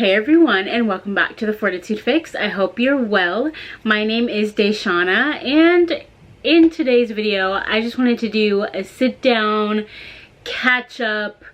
Hey everyone, and welcome back to the Fortitude Fix. I hope you're well. My name is DaShanna, and in today's video I just wanted to do a sit down, catch up,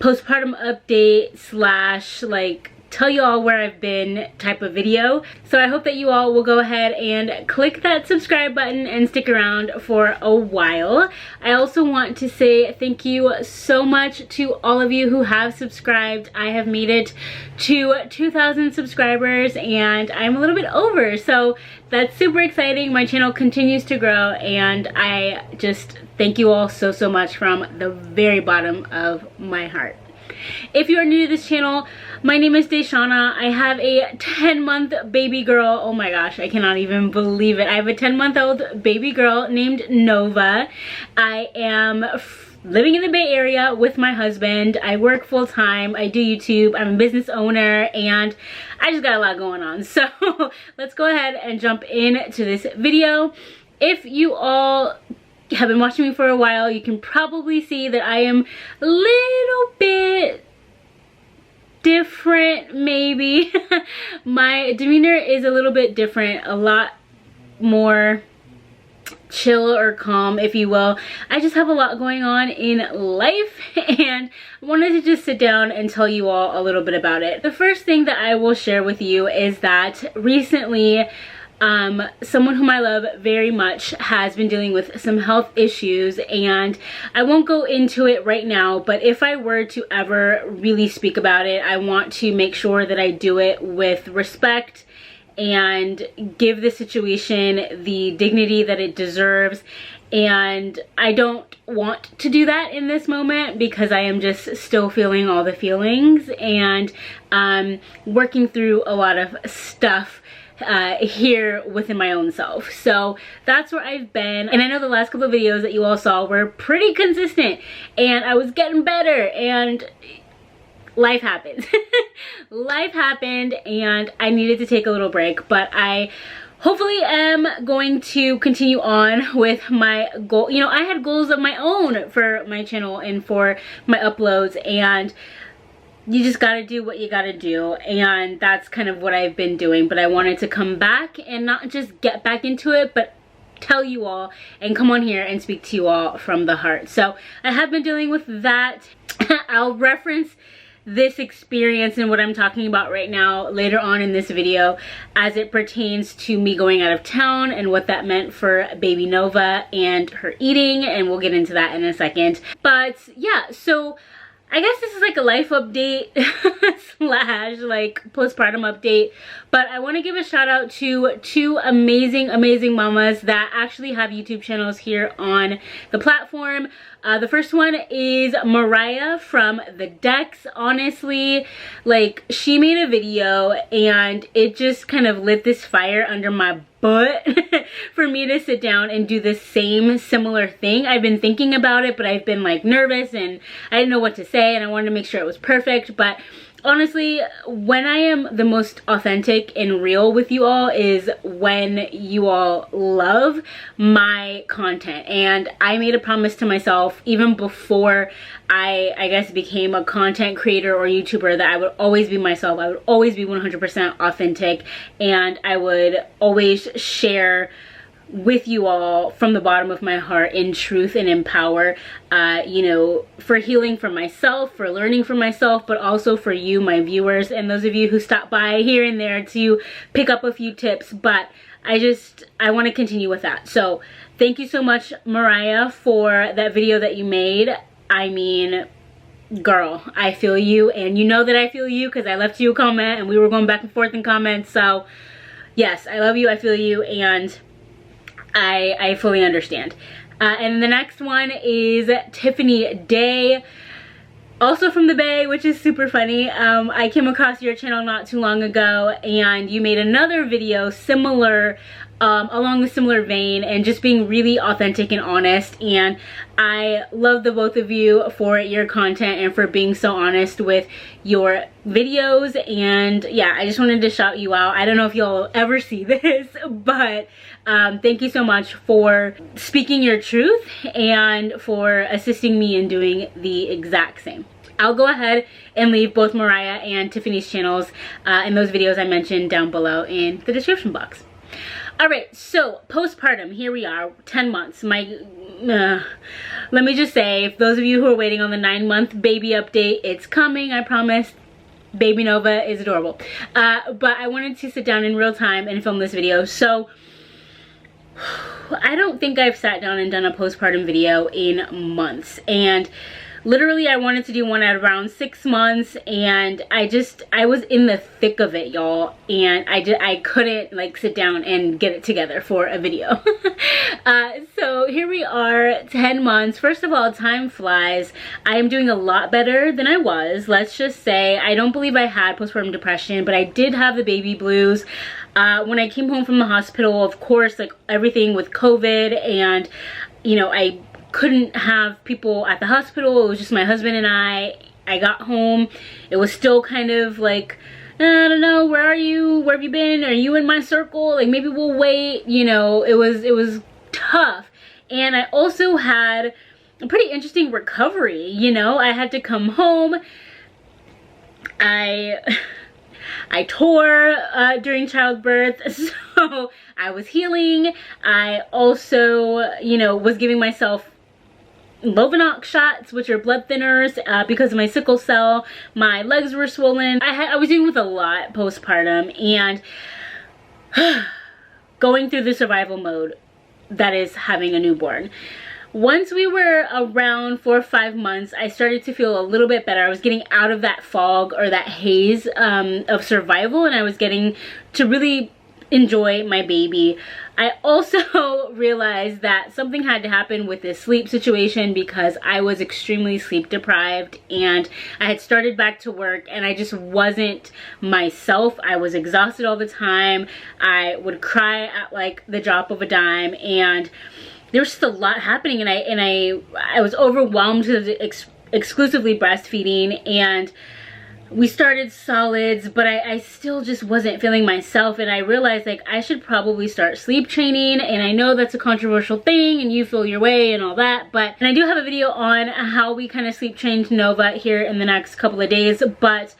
postpartum update slash like tell you all where I've been type of video. So I hope that you all will go ahead and click that subscribe button and stick around for a while. I also want to say thank you so much to all of you who have subscribed. I have made it to 2,000 subscribers and I'm a little bit over, so that's super exciting. My channel continues to grow and I just thank you all so much from the very bottom of my heart. If you are new to this channel, my name is DaShanna. I have a 10-month baby girl. Oh my gosh, I cannot even believe it. I have a 10-month-old baby girl named Nova. I am living in the Bay Area with my husband. I work full-time. I do YouTube. I'm a business owner and I just got a lot going on. So let's go ahead and jump into this video. If you all have been watching me for a while, you can probably see that I am a little bit different, maybe. My demeanor is a little bit different, a lot more chill or calm, if you will. I just have a lot going on in life and I wanted to just sit down and tell you all a little bit about it. The first thing that I will share with you is that recently someone whom I love very much has been dealing with some health issues, and I won't go into it right now, but if I were to ever really speak about it, I want to make sure that I do it with respect and give the situation the dignity that it deserves. And I don't want to do that in this moment because I am just still feeling all the feelings and working through a lot of stuff here within my own self. So that's where I've been, and I know the last couple of videos that you all saw were pretty consistent and I was getting better, and life happened. Life happened and I needed to take a little break, but I hopefully am going to continue on with my goal. You know, I had goals of my own for my channel and for my uploads, and you just gotta do what you gotta do, and that's kind of what I've been doing. But I wanted to come back and not just get back into it, but tell you all and come on here and speak to you all from the heart. So I have been dealing with that. I'll reference this experience and what I'm talking about right now later on in this video as it pertains to me going out of town and what that meant for baby Nova and her eating, and we'll get into that in a second. But yeah, so I guess this is like a life update slash like postpartum update, but I want to give a shout out to two amazing mamas that actually have YouTube channels here on the platform. The first one is Mariah from The Decks. Honestly, like, she made a video and it just kind of lit this fire under my butt for me to sit down and do the same similar thing. I've been thinking about it, but I've been like nervous and I didn't know what to say and I wanted to make sure it was perfect. But honestly, when I am the most authentic and real with you all is when you all love my content. And I made a promise to myself even before I guess became a content creator or YouTuber that I would always be myself. I would always be 100% authentic, and I would always share with you all from the bottom of my heart in truth and in power, you know, for healing for myself, for learning for myself, but also for you, my viewers, and those of you who stop by here and there to pick up a few tips. But I want to continue with that. So thank you so much, Mariah, for that video that you made. I mean, girl, I feel you, and you know that I feel you because I left you a comment and we were going back and forth in comments. So yes, I love you, I feel you, and I fully understand. And the next one is Tiffany Day, also from the Bay, which is super funny. I came across your channel not too long ago and you made another video similar, along the similar vein, and just being really authentic and honest, and I love the both of you for your content and for being so honest with your videos. And yeah, I just wanted to shout you out. I don't know if you'll ever see this, but thank you so much for speaking your truth and for assisting me in doing the exact same. I'll go ahead and leave both Mariah and Tiffany's channels in those videos I mentioned down below in the description box. Alright, so postpartum, here we are, 10 months. Let me just say, if those of you who are waiting on the 9-month baby update, it's coming, I promise. Baby Nova is adorable. But I wanted to sit down in real time and film this video. So I don't think I've sat down and done a postpartum video in months, and literally I wanted to do one at around 6 months, and I was in the thick of it, y'all, and I couldn't like sit down and get it together for a video. So here we are, 10 months. First of all, time flies. I am doing a lot better than I was. Let's just say, I don't believe I had postpartum depression, but I did have the baby blues. When I came home from the hospital, of course, like everything with COVID, and you know, I couldn't have people at the hospital. It was just my husband and I. I got home. It was still kind of like, I don't know, where are you? Where have you been? Are you in my circle? Like, maybe we'll wait. You know, it was tough. And I also had a pretty interesting recovery. You know, I had to come home. I tore during childbirth, so I was healing. I also, you know, was giving myself Lovenox shots, which are blood thinners, because of my sickle cell. My legs were swollen. I was dealing with a lot postpartum, and going through the survival mode that is having a newborn. Once we were around 4 or 5 months, I started to feel a little bit better. I was getting out of that fog or that haze of survival, and I was getting to really enjoy my baby. I also realized that something had to happen with this sleep situation, because I was extremely sleep deprived, and I had started back to work and I just wasn't myself. I was exhausted all the time. I would cry at like the drop of a dime, and there was just a lot happening, and I was overwhelmed because exclusively breastfeeding, and we started solids, but I still just wasn't feeling myself, and I realized like I should probably start sleep training. And I know that's a controversial thing, and you feel your way and all that, but, and I do have a video on how we kind of sleep trained Nova here in the next couple of days, but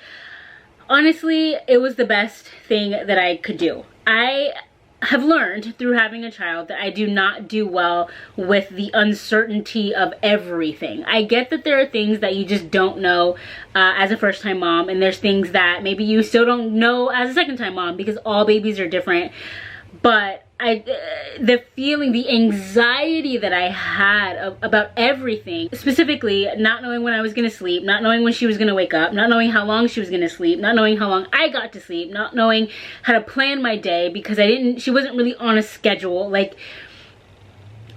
honestly, it was the best thing that I could do. I have learned through having a child that I do not do well with the uncertainty of everything. I get that there are things that you just don't know as a first-time mom, and there's things that maybe you still don't know as a second-time mom, because all babies are different. But the feeling, the anxiety that I had about everything, specifically not knowing when I was gonna sleep, not knowing when she was gonna wake up, not knowing how long she was gonna sleep, not knowing how long I got to sleep, not knowing how to plan my day, because she wasn't really on a schedule. Like,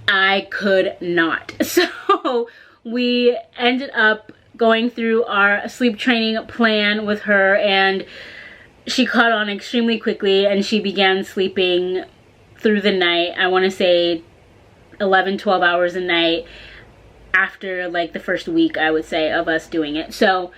I could not. So we ended up going through our sleep training plan with her, and she caught on extremely quickly, and she began sleeping through the night. I want to say 11-12 hours a night after like the first week, I would say, of us doing it. So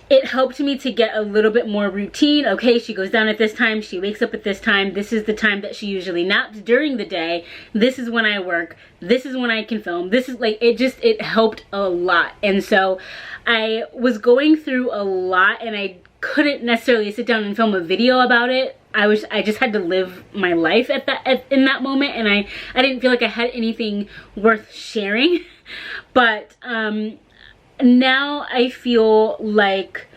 it helped me to get a little bit more routine. Okay, she goes down at this time, she wakes up at this time, this is the time that she usually naps during the day, this is when I work, this is when I can film, this is like, it helped a lot. And so I was going through a lot, and I couldn't necessarily sit down and film a video about it. I just had to live my life in that moment, and I didn't feel like I had anything worth sharing. But now I feel like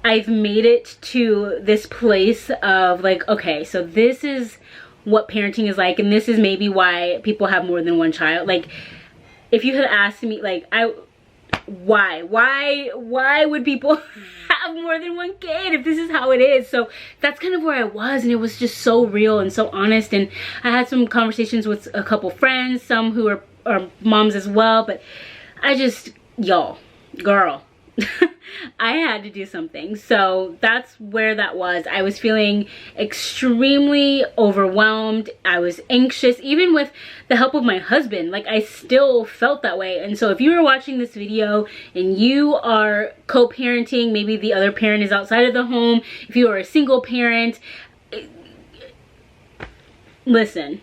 I've made it to this place of like, okay, so this is what parenting is like, and this is maybe why people have more than one child. Like, if you had asked me, like, why would people have more than one kid if this is how it is? So that's kind of where I was, and it was just so real and so honest. And I had some conversations with a couple friends, some who are moms as well, but I just, y'all, girl, I had to do something. So that's where that was. I was feeling extremely overwhelmed. I was anxious, even with the help of my husband. Like, I still felt that way. And so if you are watching this video and you are co-parenting, maybe the other parent is outside of the home, if you are a single parent, listen.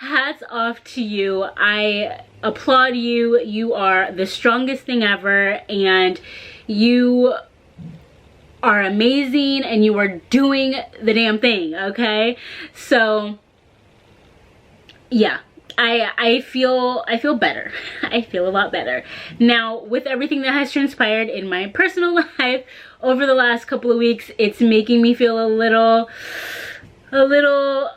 hats off to you. I applaud you. You are the strongest thing ever, and you are amazing, and you are doing the damn thing, okay? So yeah, I feel better. I feel a lot better. Now, with everything that has transpired in my personal life over the last couple of weeks, it's making me feel a little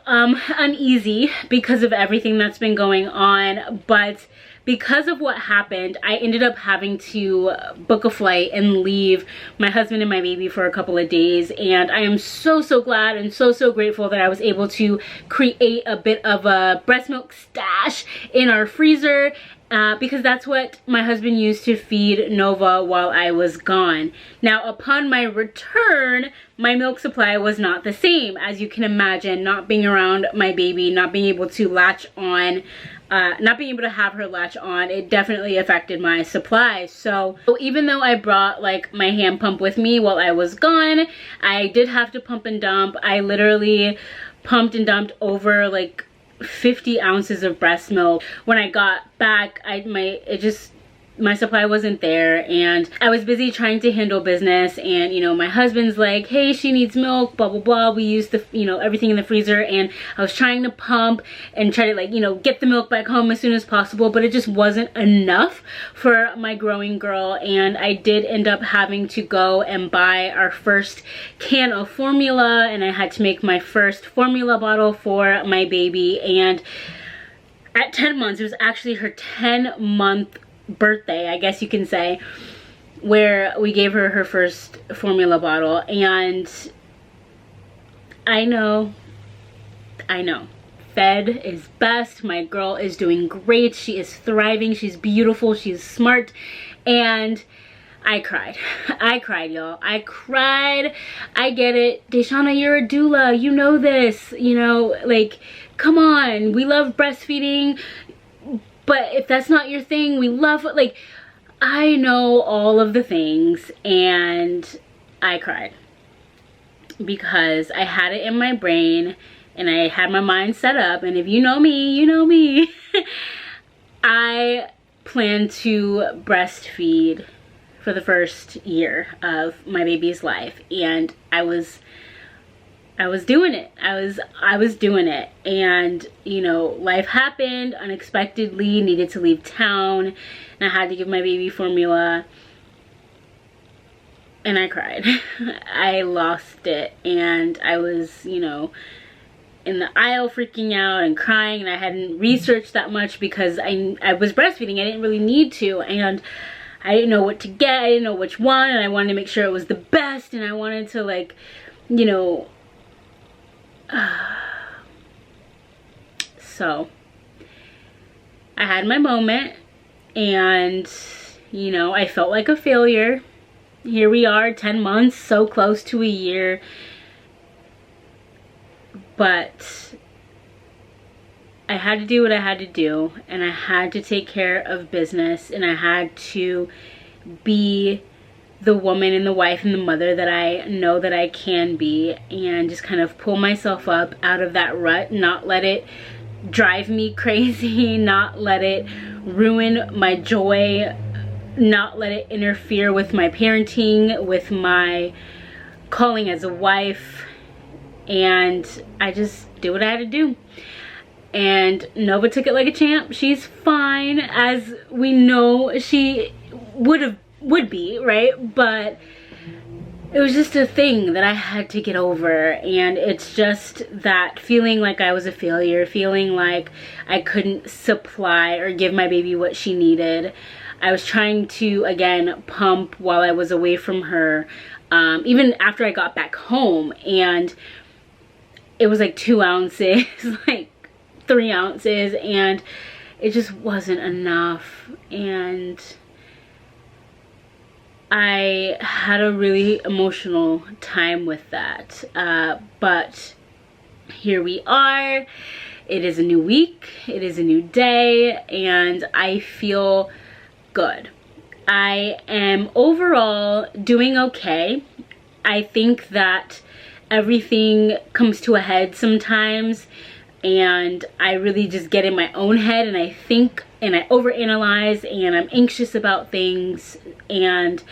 uneasy because of everything that's been going on. But because of what happened, I ended up having to book a flight and leave my husband and my baby for a couple of days. And I am so glad and so grateful that I was able to create a bit of a breast milk stash in our freezer, because that's what my husband used to feed Nova while I was gone. Now, upon my return, my milk supply was not the same. As you can imagine, not being around my baby, not being able to latch on, not being able to have her latch on, it definitely affected my supply. So even though I brought like my hand pump with me while I was gone, I did have to pump and dump. I literally pumped and dumped over like 50 ounces of breast milk. When I got back, my supply wasn't there, and I was busy trying to handle business. And you know, my husband's like, hey, she needs milk, blah blah blah. We used the, you know, everything in the freezer, and I was trying to pump and try to, like, you know, get the milk back home as soon as possible, but it just wasn't enough for my growing girl. And I did end up having to go and buy our first can of formula, and I had to make my first formula bottle for my baby. And at 10 months, it was actually her 10-month birthday, I guess you can say, where we gave her her first formula bottle. And I know fed is best. My girl is doing great. She is thriving. She's beautiful. She's smart. And I cried. I cried, y'all. I cried. I get it. DaShanna, you're a doula. You know this. You know, like, come on. We love breastfeeding. But if that's not your thing, we love it. Like, I know all of the things, and I cried because I had it in my brain and I had my mind set up. And if you know me, you know me. I plan to breastfeed for the first year of my baby's life, and I was doing it. I was doing it. And you know, life happened unexpectedly, needed to leave town, and I had to give my baby formula, and I cried. I lost it, and I was, you know, in the aisle freaking out and crying, and I hadn't researched that much because I was breastfeeding. I didn't really need to, and I didn't know what to get. I didn't know which one, and I wanted to make sure it was the best, and I wanted to, like, you know, so I had my moment, and you know, I felt like a failure. Here we are, 10 months, so close to a year, but I had to do what I had to do, and I had to take care of business, and I had to be the woman and the wife and the mother that I know that I can be, and just kind of pull myself up out of that rut, not let it drive me crazy, not let it ruin my joy, not let it interfere with my parenting, with my calling as a wife. And I just did what I had to do. And Nova took it like a champ. She's fine, as we know she would be, right? But it was just a thing that I had to get over, and it's just that feeling like I was a failure, feeling like I couldn't supply or give my baby what she needed. I was trying to, again, pump while I was away from her, even after I got back home, and it was like 2 ounces, like 3 ounces, and it just wasn't enough. And I had a really emotional time with that, but here we are. It is a new week, it is a new day, and I feel good. I am overall doing okay. I think that everything comes to a head sometimes and I really just get in my own head and I think and I overanalyze and I'm anxious about things, and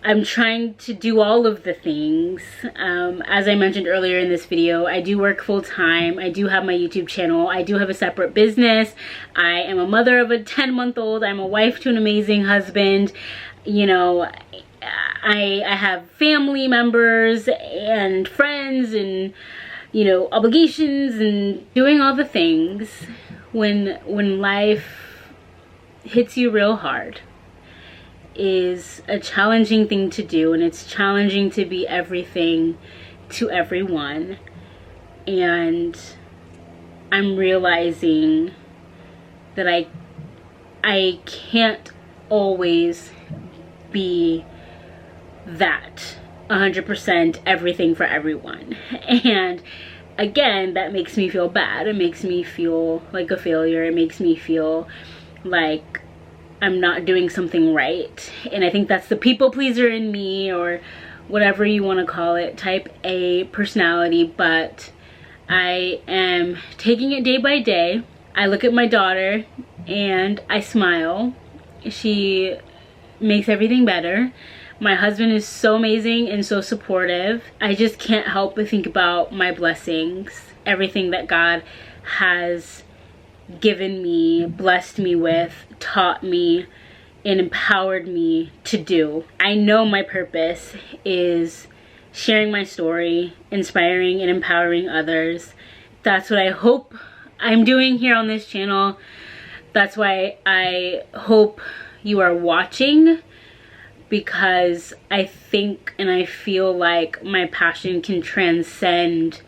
I'm trying to do all of the things. As I mentioned earlier in this video, I do work full-time. I do have my YouTube channel. I do have a separate business. I am a mother of a 10-month-old. I'm a wife to an amazing husband. You know, I have family members and friends and, you know, obligations and doing all the things. When life hits you real hard is a challenging thing to do, and it's challenging to be everything to everyone. And I'm realizing that I can't always be that 100% everything for everyone. And again, that makes me feel bad. It makes me feel like a failure. It makes me feel like I'm not doing something right. And I think that's the people pleaser in me, or whatever you want to call it, type A personality. But I am taking it day by day. I look at my daughter and I smile. She makes everything better. My husband is so amazing and so supportive. I just can't help but think about my blessings, everything that God has given me, blessed me with, taught me, and empowered me to do. I know my purpose is sharing my story, inspiring and empowering others. That's what I hope I'm doing here on this channel. That's why I hope you are watching, because I think and I feel like my passion can transcend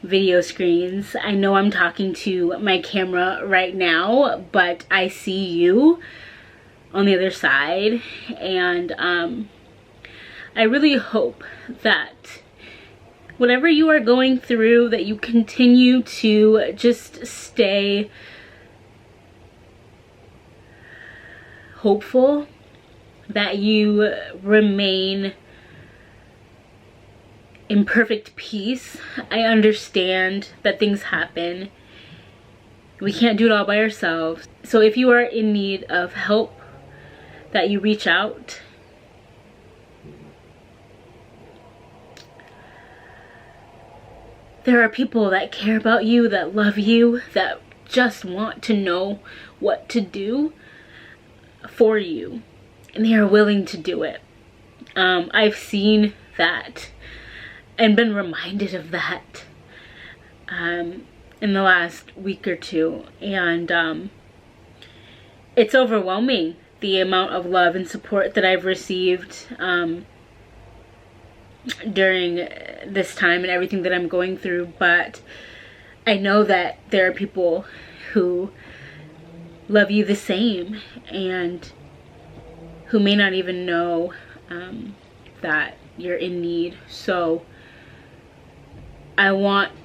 video screens. I know I'm talking to my camera right now, but I see you on the other side, and I really hope that whatever you are going through, that you continue to just stay hopeful, that you remain in perfect peace. I understand that things happen. We can't do it all by ourselves. So if you are in need of help, that you reach out. There are people that care about you, that love you, that just want to know what to do for you, and they are willing to do it. I've seen that and been reminded of that in the last week or two, and it's overwhelming, the amount of love and support that I've received during this time and everything that I'm going through. But I know that there are people who love you the same, and who may not even know that you're in need. So I wanted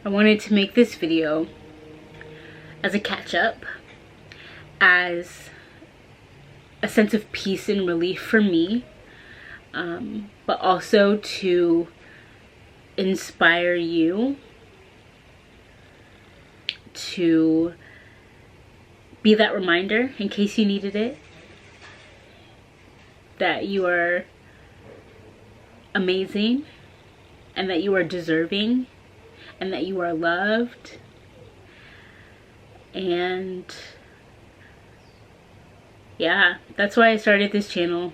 to make this video as a catch-up, as a sense of peace and relief for me, but also to inspire you to be that reminder, in case you needed it, that you are amazing, and that you are deserving, and that you are loved. And yeah, that's why I started this channel,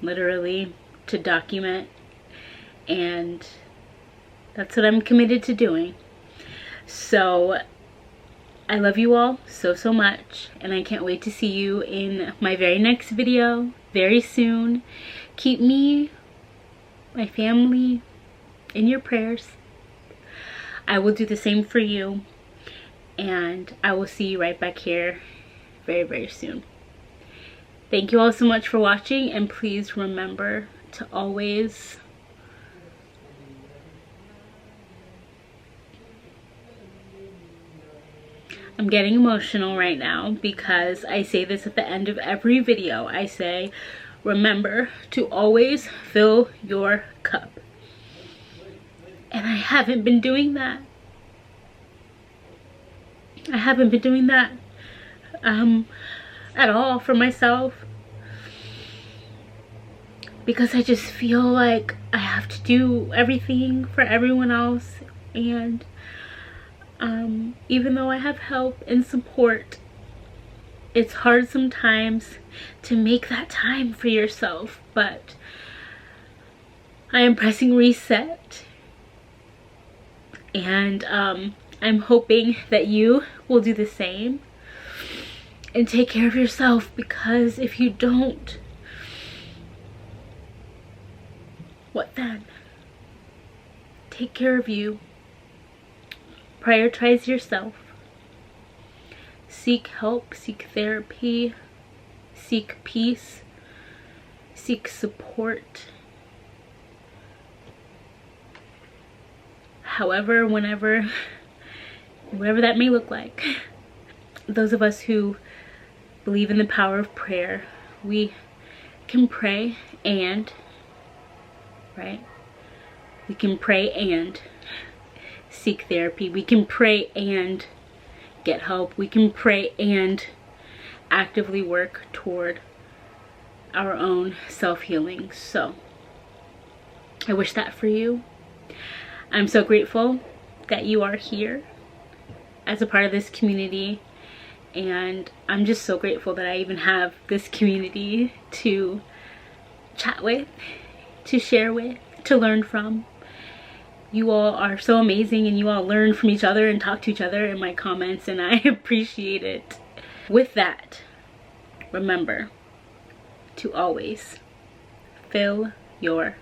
literally to document, and that's what I'm committed to doing. So I love you all so much, and I can't wait to see you in my very next video very soon. Keep me, my family, in your prayers. I will do the same for you, and I will see you right back here very soon. Thank you all so much for watching, and please remember to always I'm getting emotional right now because I say this at the end of every video. I say, remember to always fill your cup. And I haven't been doing that. I haven't been doing that at all for myself, because I just feel like I have to do everything for everyone else. And even though I have help and support, it's hard sometimes to make that time for yourself. But I am pressing reset, and I'm hoping that you will do the same and take care of yourself, because if you don't, what then? Take care of you. Prioritize yourself. Seek help, seek therapy, seek peace, seek support. However, whenever, whatever that may look like. Those of us who believe in the power of prayer, we can pray and, right? We can pray and seek therapy. We can pray and get help. We can pray and actively work toward our own self-healing. So I wish that for you. I'm so grateful that you are here as a part of this community, and I'm just so grateful that I even have this community to chat with, to share with, to learn from. You all are so amazing, and you all learn from each other and talk to each other in my comments, and I appreciate it. With that, remember to always fill your